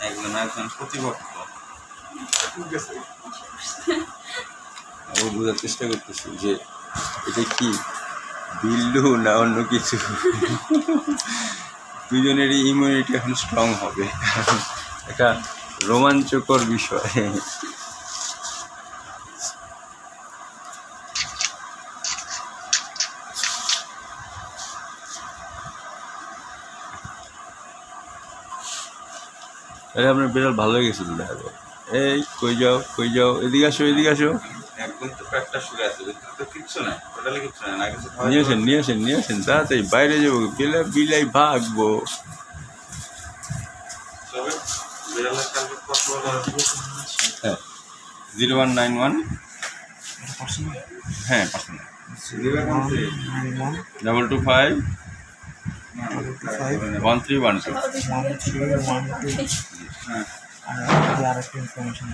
একজন একজন প্রতিপক্ষ ও বোঝার চেষ্টা করতেছি যে এটা কি বিল্লু না অন্য কিছু। দুজনেরই ইমিউনিটি এখন স্ট্রং হবে, একটা রোমাঞ্চকর বিষয়। আরে আপনার বিড়াল ভালো হয়ে গেছিল দেখা যায়। এই কই যাও এদিকে আসো একদম তো পেটটা শুয়ে আছে, ভিতরে তো কিচ্ছু নাই, টোটালি কিচ্ছু নাই, না কিছু নিয়ে আসেন তাড়াতাড়ি, বাইরে যাবো, বিলাই ভাগবো। তবে বিড়ালের কালকে কত হ্যাঁ 0191 হ্যাঁ 225 1312 আর আরেকটা ইনফরমেশন